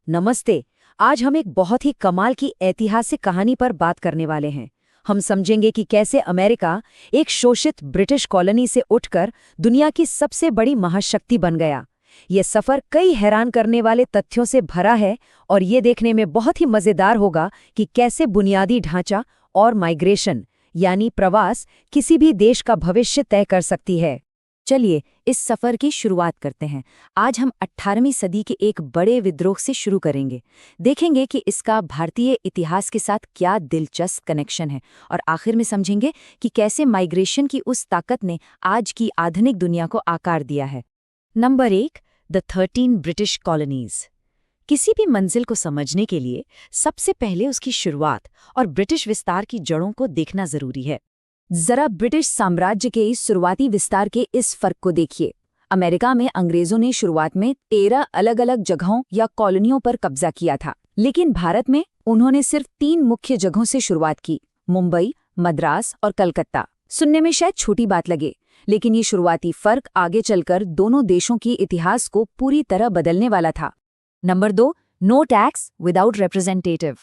नमस्ते। आज हम एक बहुत ही कमाल की ऐतिहासिक कहानी पर बात करने वाले हैं। हम समझेंगे कि कैसे अमेरिका एक शोषित ब्रिटिश कॉलोनी से उठकर दुनिया की सबसे बड़ी महाशक्ति बन गया। ये सफर कई हैरान करने वाले तथ्यों से भरा है और ये देखने में बहुत ही मजेदार होगा कि कैसे बुनियादी ढांचा और माइग्रेशन यानी प्रवास किसी भी देश का भविष्य तय कर सकती है। चलिए इस सफर की शुरुआत करते हैं। आज हम 18वीं सदी के एक बड़े विद्रोह से शुरू करेंगे। देखेंगे कि इसका भारतीय इतिहास के साथ क्या दिलचस्प कनेक्शन है और आखिर में समझेंगे कि कैसे माइग्रेशन की उस ताकत ने आज की आधुनिक दुनिया को आकार दिया है। Number 1, the 13 British colonies. किसी भी मंजिल को समझने के लिए सबसे पहले उसकी शुरुआत और ब्रिटिश विस्तार की जड़ों को देखना जरूरी है। जरा ब्रिटिश साम्राज्य के इस शुरुआती विस्तार के इस फर्क को देखिए। अमेरिका में अंग्रेजों ने शुरुआत में 13 अलग अलग जगहों या कॉलोनियों पर कब्जा किया था, लेकिन भारत में उन्होंने सिर्फ 3 मुख्य जगहों से शुरुआत की, मुंबई, मद्रास और कलकत्ता। सुनने में शायद छोटी बात लगे, लेकिन ये शुरुआती फर्क आगे चलकर दोनों देशों के इतिहास को पूरी तरह बदलने वाला था। Number 2, no tax without representation.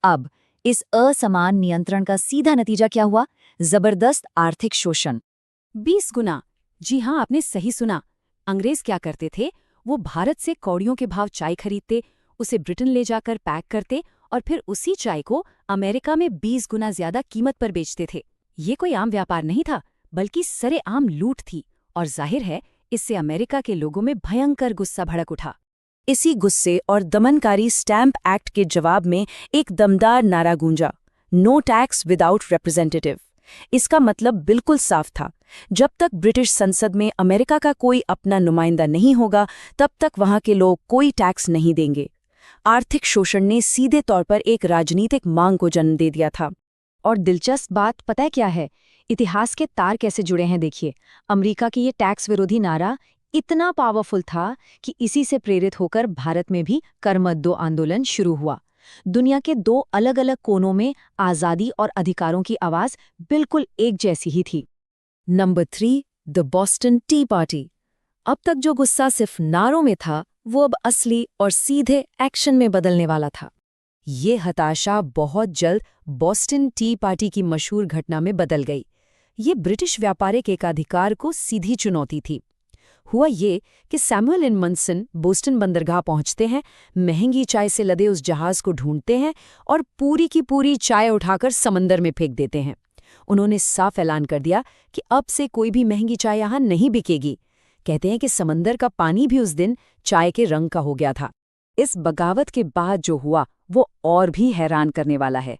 अब इस असमान नियंत्रण का सीधा नतीजा क्या हुआ? जबरदस्त आर्थिक शोषण। 20 गुना। जी हाँ, आपने सही सुना। अंग्रेज क्या करते थे, वो भारत से कौड़ियों के भाव चाय खरीदते, उसे ब्रिटेन ले जाकर पैक करते और फिर उसी चाय को अमेरिका में 20 गुना ज्यादा कीमत पर बेचते थे। ये कोई आम व्यापार नहीं था, बल्कि सरेआम लूट थी और जाहिर है इससे अमेरिका के लोगों में भयंकर गुस्सा भड़क उठा। इसी गुस्से और दमनकारी स्टैंप एक्ट के जवाब में एक दमदार नारा गूंजा, नो टैक्स विदाउट रिप्रेजेंटेटिव। इसका मतलब बिल्कुल साफ था, जब तक ब्रिटिश संसद में अमेरिका का कोई अपना नुमाइंदा नहीं होगा, तब तक वहां के लोग कोई टैक्स नहीं देंगे। आर्थिक शोषण ने सीधे तौर पर एक राजनीतिक मांग को जन्म दे दिया था। और दिलचस्प बात पता है क्या है? इतिहास के तार कैसे जुड़े हैं देखिए। अमेरिका की ये टैक्स विरोधी नारा इतना पावरफुल था कि इसी से प्रेरित होकर भारत में भी कर मत दो आंदोलन शुरू हुआ। दुनिया के 2 अलग अलग कोनों में आज़ादी और अधिकारों की आवाज बिल्कुल एक जैसी ही थी। Number 3, the Boston T party. अब तक जो गुस्सा सिर्फ नारों में था, वो अब असली और सीधे एक्शन में बदलने वाला था। ये हताशा बहुत जल्द बॉस्टन टी पार्टी की मशहूर घटना में बदल गई। ये ब्रिटिश व्यापारिक एकाधिकार को सीधी चुनौती थी। हुआ ये कि सैमुअल एंड मनसन बोस्टन बंदरगाह पहुंचते हैं, महंगी चाय से लदे उस जहाज को ढूंढते हैं और पूरी की पूरी चाय उठाकर समंदर में फेंक देते हैं। उन्होंने साफ ऐलान कर दिया कि अब से कोई भी महंगी चाय यहाँ नहीं बिकेगी। कहते हैं कि समंदर का पानी भी उस दिन चाय के रंग का हो गया था। इस बगावत के बाद जो हुआ वो और भी हैरान करने वाला है।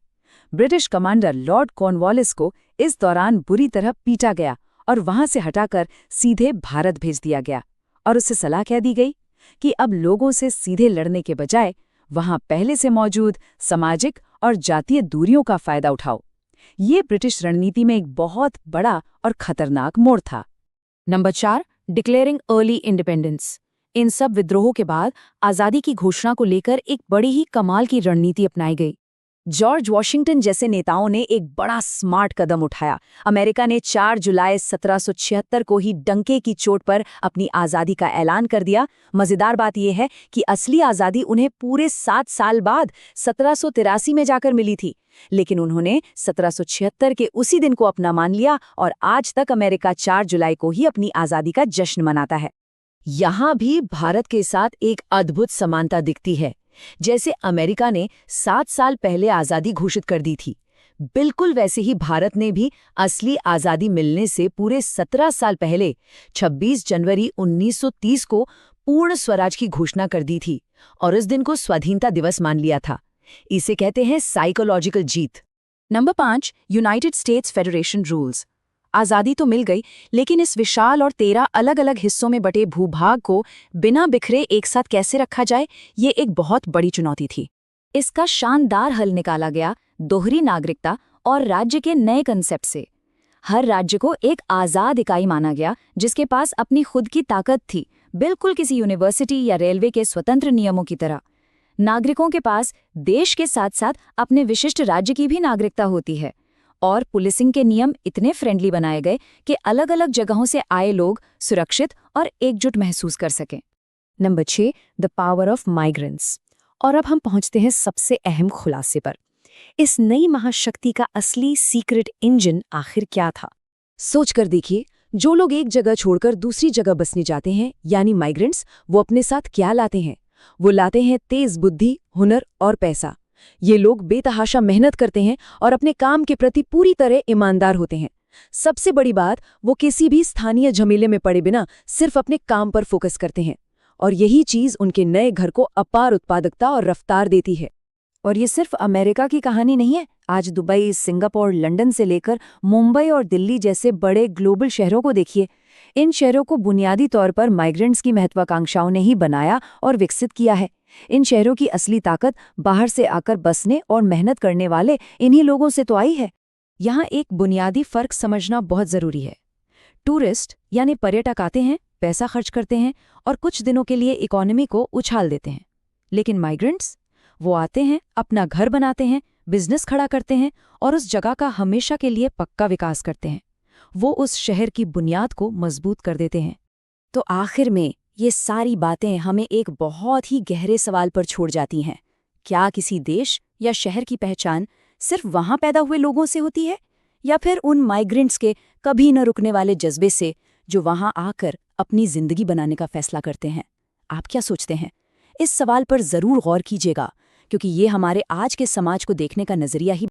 ब्रिटिश कमांडर लॉर्ड कॉर्नवालिस को इस दौरान बुरी तरह पीटा गया और वहां से हटाकर सीधे भारत भेज दिया गया और उसे सलाह कह दी गई कि अब लोगों से सीधे लड़ने के बजाय वहां पहले से मौजूद सामाजिक और जातीय दूरियों का फायदा उठाओ। ये ब्रिटिश रणनीति में एक बहुत बड़ा और खतरनाक मोड़ था। Number 4, declaring early independence. इन सब विद्रोहों के बाद आज़ादी की घोषणा को लेकर एक बड़ी ही कमाल की रणनीति अपनाई गई। जॉर्ज वॉशिंगटन जैसे नेताओं ने एक बड़ा स्मार्ट कदम उठाया। अमेरिका ने 4 जुलाई 1776 को ही डंके की चोट पर अपनी आज़ादी का ऐलान कर दिया। मज़ेदार बात यह है कि असली आज़ादी उन्हें पूरे 7 साल बाद 1783 में जाकर मिली थी, लेकिन उन्होंने 1776 के उसी दिन को अपना मान लिया और आज तक अमेरिका 4 जुलाई को ही अपनी आज़ादी का जश्न मनाता है। यहाँ भी भारत के साथ एक अद्भुत समानता दिखती है। जैसे अमेरिका ने 7 साल पहले आज़ादी घोषित कर दी थी, बिल्कुल वैसे ही भारत ने भी असली आज़ादी मिलने से पूरे 17 साल पहले 26 जनवरी 1930 को पूर्ण स्वराज की घोषणा कर दी थी और इस दिन को स्वाधीनता दिवस मान लिया था। इसे कहते हैं साइकोलॉजिकल जीत। Number 5, United States federation rules. आज़ादी तो मिल गई, लेकिन इस विशाल और 13 अलग अलग हिस्सों में बटे भूभाग को बिना बिखरे एक साथ कैसे रखा जाए, ये एक बहुत बड़ी चुनौती थी। इसका शानदार हल निकाला गया दोहरी नागरिकता और राज्य के नए कंसेप्ट से। हर राज्य को एक आज़ाद इकाई माना गया जिसके पास अपनी खुद की ताकत थी, बिल्कुल किसी यूनिवर्सिटी या रेलवे के स्वतंत्र नियमों की तरह। नागरिकों के पास देश के साथ साथ अपने विशिष्ट राज्य की भी नागरिकता होती है और पुलिसिंग के नियम इतने फ्रेंडली बनाए गए कि अलग अलग जगहों से आए लोग सुरक्षित और एकजुट महसूस कर सकें। Number 6, the power of migrants. और अब हम पहुंचते हैं सबसे अहम खुलासे पर। इस नई महाशक्ति का असली सीक्रेट इंजन आखिर क्या था? सोच कर देखिए, जो लोग एक जगह छोड़कर दूसरी जगह बसने जाते हैं यानी माइग्रेंट्स, वो अपने साथ क्या लाते हैं? वो लाते हैं तेज बुद्धि, हुनर और पैसा। ये लोग बेतहाशा मेहनत करते हैं और अपने काम के प्रति पूरी तरह ईमानदार होते हैं। सबसे बड़ी बात, वो किसी भी स्थानीय झमेले में पड़े बिना सिर्फ अपने काम पर फोकस करते हैं, और यही चीज उनके नए घर को अपार उत्पादकता और रफ्तार देती है। और ये सिर्फ अमेरिका की कहानी नहीं है। आज दुबई, सिंगापुर, लंदन से लेकर मुंबई और दिल्ली जैसे बड़े ग्लोबल शहरों को देखिए। इन शहरों को बुनियादी तौर पर माइग्रेंट्स की महत्वाकांक्षाओं ने ही बनाया और विकसित किया है। इन शहरों की असली ताकत बाहर से आकर बसने और मेहनत करने वाले इन्हीं लोगों से तो आई है। यहाँ एक बुनियादी फर्क समझना बहुत जरूरी है। टूरिस्ट यानी पर्यटक आते हैं, पैसा खर्च करते हैं और कुछ दिनों के लिए इकोनॉमी को उछाल देते हैं। लेकिन माइग्रेंट्स, वो आते हैं, अपना घर बनाते हैं, बिजनेस खड़ा करते हैं और उस जगह का हमेशा के लिए पक्का विकास करते हैं। वो उस शहर की बुनियाद को मजबूत कर देते हैं। तो आखिर में ये सारी बातें हमें एक बहुत ही गहरे सवाल पर छोड़ जाती हैं। क्या किसी देश या शहर की पहचान सिर्फ वहाँ पैदा हुए लोगों से होती है, या फिर उन माइग्रेंट्स के कभी न रुकने वाले जज्बे से जो वहाँ आकर अपनी जिंदगी बनाने का फैसला करते हैं? आप क्या सोचते हैं? इस सवाल पर जरूर गौर कीजिएगा, क्योंकि ये हमारे आज के समाज को देखने का नजरिया ही